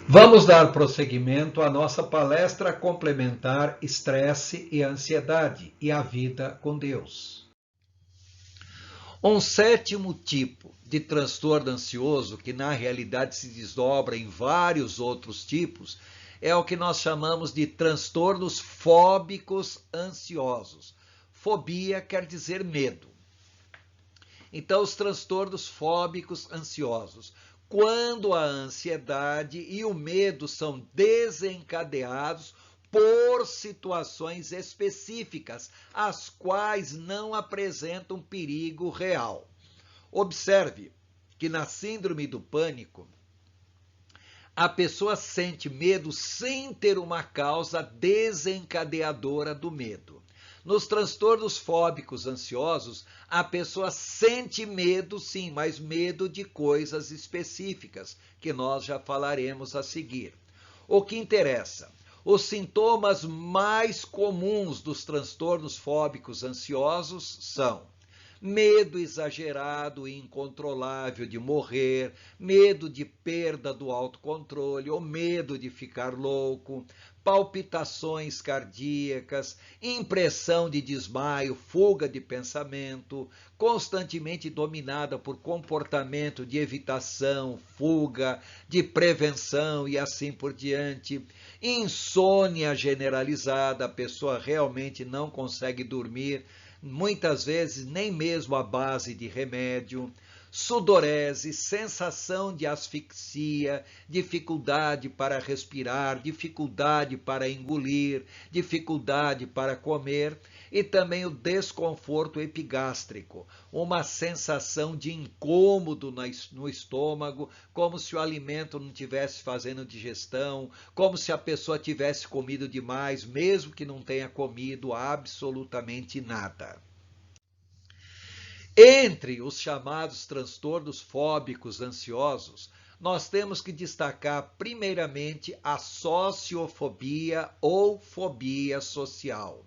Vamos dar prosseguimento à nossa palestra complementar Estresse e Ansiedade e a Vida com Deus. Um sétimo tipo de transtorno ansioso, que na realidade se desdobra em vários outros tipos, é o que nós chamamos de transtornos fóbicos ansiosos. Fobia quer dizer medo. Então, os transtornos fóbicos ansiosos. Quando a ansiedade e o medo são desencadeados por situações específicas, as quais não apresentam perigo real. Observe que na síndrome do pânico, a pessoa sente medo sem ter uma causa desencadeadora do medo. Nos transtornos fóbicos ansiosos, a pessoa sente medo, sim, mas medo de coisas específicas, que nós já falaremos a seguir. O que interessa? Os sintomas mais comuns dos transtornos fóbicos ansiosos são medo exagerado e incontrolável de morrer, medo de perda do autocontrole ou medo de ficar louco, palpitações cardíacas, impressão de desmaio, fuga de pensamento, constantemente dominada por comportamento de evitação, fuga, de prevenção e assim por diante, insônia generalizada, a pessoa realmente não consegue dormir, muitas vezes nem mesmo à base de remédio, sudorese, sensação de asfixia, dificuldade para respirar, dificuldade para engolir, dificuldade para comer e também o desconforto epigástrico, uma sensação de incômodo no estômago, como se o alimento não estivesse fazendo digestão, como se a pessoa tivesse comido demais, mesmo que não tenha comido absolutamente nada. Entre os chamados transtornos fóbicos ansiosos, nós temos que destacar primeiramente a sociofobia ou fobia social.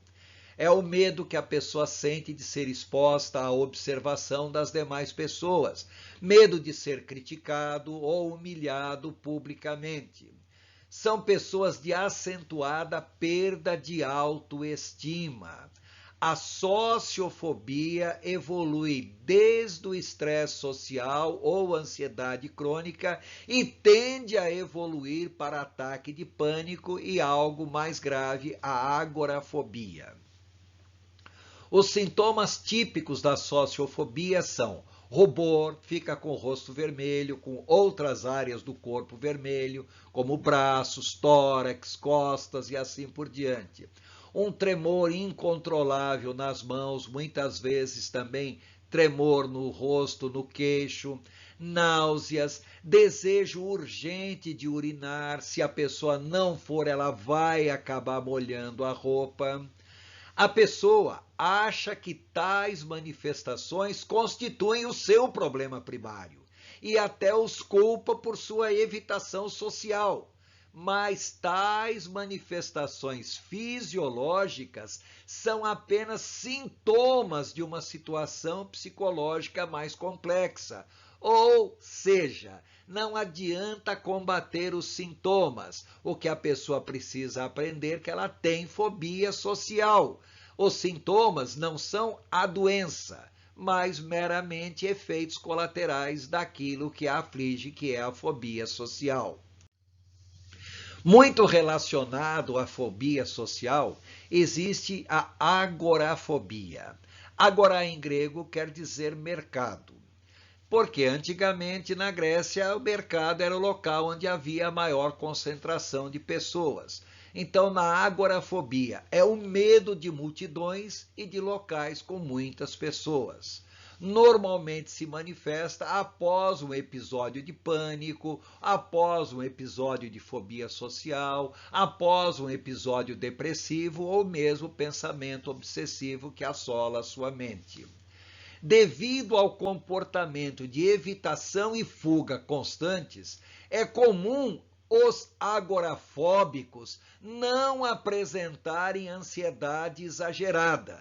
É o medo que a pessoa sente de ser exposta à observação das demais pessoas, medo de ser criticado ou humilhado publicamente. São pessoas de acentuada perda de autoestima. A sociofobia evolui desde o estresse social ou ansiedade crônica e tende a evoluir para ataque de pânico e algo mais grave, a agorafobia. Os sintomas típicos da sociofobia são rubor, fica com o rosto vermelho, com outras áreas do corpo vermelho, como braços, tórax, costas e assim por diante. Um tremor incontrolável nas mãos, muitas vezes também tremor no rosto, no queixo, náuseas, desejo urgente de urinar, se a pessoa não for, ela vai acabar molhando a roupa. A pessoa acha que tais manifestações constituem o seu problema primário e até os culpa por sua evitação social. Mas tais manifestações fisiológicas são apenas sintomas de uma situação psicológica mais complexa. Ou seja, não adianta combater os sintomas. O que a pessoa precisa aprender é que ela tem fobia social. Os sintomas não são a doença, mas meramente efeitos colaterais daquilo que a aflige, que é a fobia social. Muito relacionado à fobia social, existe a agorafobia. Agora, em grego, quer dizer mercado. Porque antigamente na Grécia o mercado era o local onde havia a maior concentração de pessoas. Então, na agorafobia, é o medo de multidões e de locais com muitas pessoas. Normalmente se manifesta após um episódio de pânico, após um episódio de fobia social, após um episódio depressivo ou mesmo pensamento obsessivo que assola a sua mente. Devido ao comportamento de evitação e fuga constantes, é comum os agorafóbicos não apresentarem ansiedade exagerada.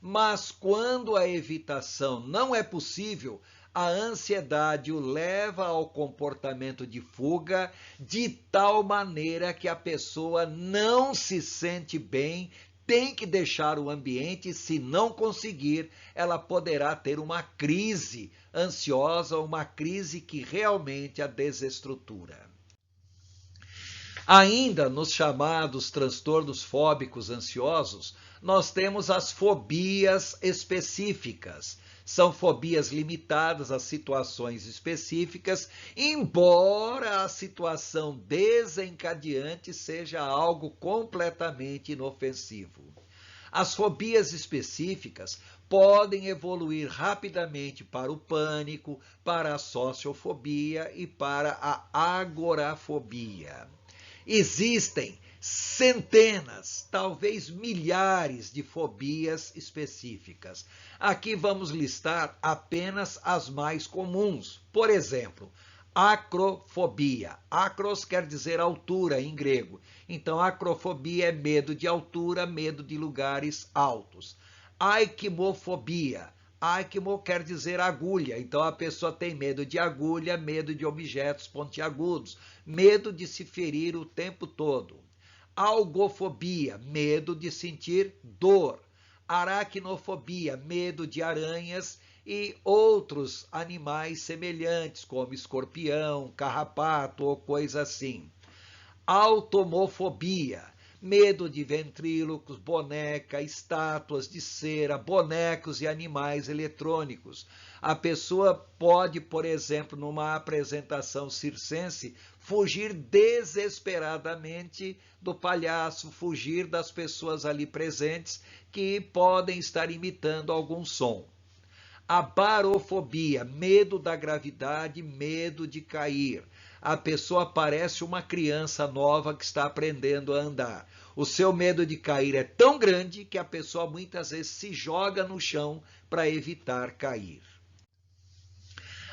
Mas quando a evitação não é possível, A ansiedade o leva ao comportamento de fuga, de tal maneira que a pessoa não se sente bem, tem que deixar o ambiente, se não conseguir, ela poderá ter uma crise ansiosa, uma crise que realmente a desestrutura. Ainda nos chamados transtornos fóbicos ansiosos, nós temos as fobias específicas. São fobias limitadas a situações específicas, embora a situação desencadeante seja algo completamente inofensivo. As fobias específicas podem evoluir rapidamente para o pânico, para a sociofobia e para a agorafobia. Existem centenas, talvez milhares de fobias específicas. Aqui vamos listar apenas as mais comuns. Por exemplo, acrofobia. Acros quer dizer altura em grego. Então, acrofobia é medo de altura, medo de lugares altos. Aikimofobia. Aikimo quer dizer agulha, então a pessoa tem medo de agulha, medo de objetos pontiagudos, medo de se ferir o tempo todo. Algofobia, medo de sentir dor. Aracnofobia, medo de aranhas e outros animais semelhantes, como escorpião, carrapato ou coisa assim. Automofobia, medo de ventrílocos, boneca, estátuas de cera, bonecos e animais eletrônicos. A pessoa pode, por exemplo, numa apresentação circense, fugir desesperadamente do palhaço, fugir das pessoas ali presentes que podem estar imitando algum som. A barofobia, medo da gravidade, medo de cair. A pessoa parece uma criança nova que está aprendendo a andar. O seu medo de cair é tão grande que a pessoa muitas vezes se joga no chão para evitar cair.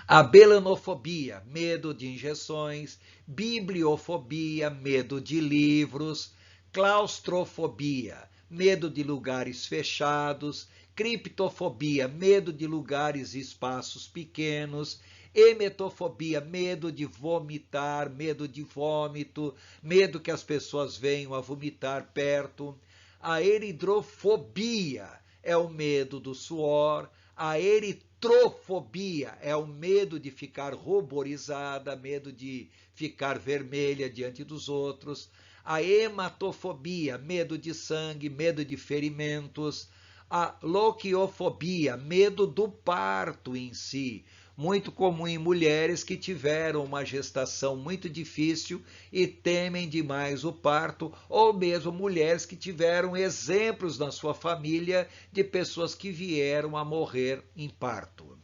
A belanofobia, medo de injeções. Bibliofobia, medo de livros. Claustrofobia, medo de lugares fechados. Criptofobia, medo de lugares e espaços pequenos. Emetofobia, medo de vomitar, medo de vômito, medo que as pessoas venham a vomitar perto. A eridrofobia é o medo do suor. A eritrofobia é o medo de ficar ruborizada, medo de ficar vermelha diante dos outros. A hematofobia, medo de sangue, medo de ferimentos. A loquiofobia, medo do parto em si, muito comum em mulheres que tiveram uma gestação muito difícil e temem demais o parto, ou mesmo mulheres que tiveram exemplos na sua família de pessoas que vieram a morrer em parto.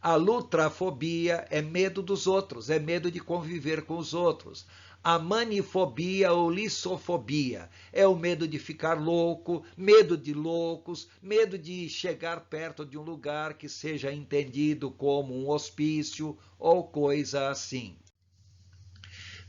A lutrafobia é medo dos outros, é medo de conviver com os outros. A manifobia ou lissofobia é o medo de ficar louco, medo de loucos, medo de chegar perto de um lugar que seja entendido como um hospício ou coisa assim.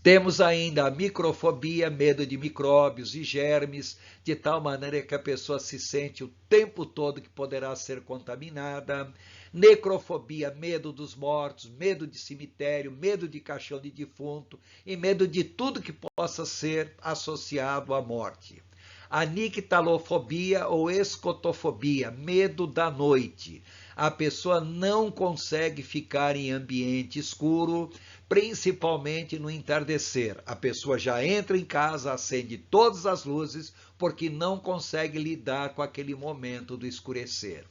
Temos ainda a microfobia, medo de micróbios e germes, de tal maneira que a pessoa se sente o tempo todo que poderá ser contaminada. Necrofobia, medo dos mortos, medo de cemitério, medo de caixão de defunto e medo de tudo que possa ser associado à morte. A nictalofobia ou escotofobia, medo da noite. A pessoa não consegue ficar em ambiente escuro, principalmente no entardecer. A pessoa já entra em casa, acende todas as luzes, porque não consegue lidar com aquele momento do escurecer.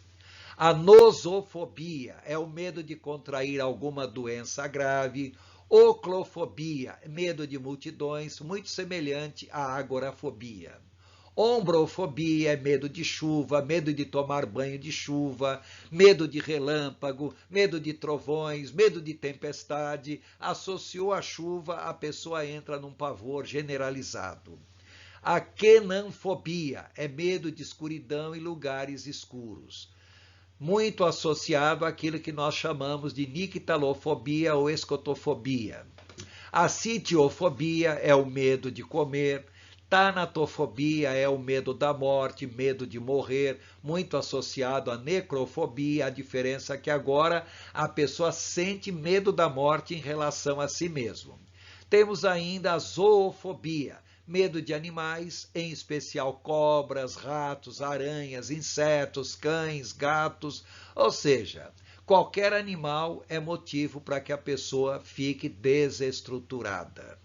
A nosofobia é o medo de contrair alguma doença grave. Oclofobia, medo de multidões, muito semelhante à agorafobia. Ombrofobia é medo de chuva, medo de tomar banho de chuva, medo de relâmpago, medo de trovões, medo de tempestade. Associou a chuva, a pessoa entra num pavor generalizado. A quenanfobia é medo de escuridão e lugares escuros, muito associado àquilo que nós chamamos de nictalofobia ou escotofobia. A citiofobia é o medo de comer. Tanatofobia é o medo da morte, medo de morrer, muito associado à necrofobia. A diferença é que agora a pessoa sente medo da morte em relação a si mesmo. Temos ainda a zoofobia, medo de animais, em especial cobras, ratos, aranhas, insetos, cães, gatos, ou seja, qualquer animal é motivo para que a pessoa fique desestruturada.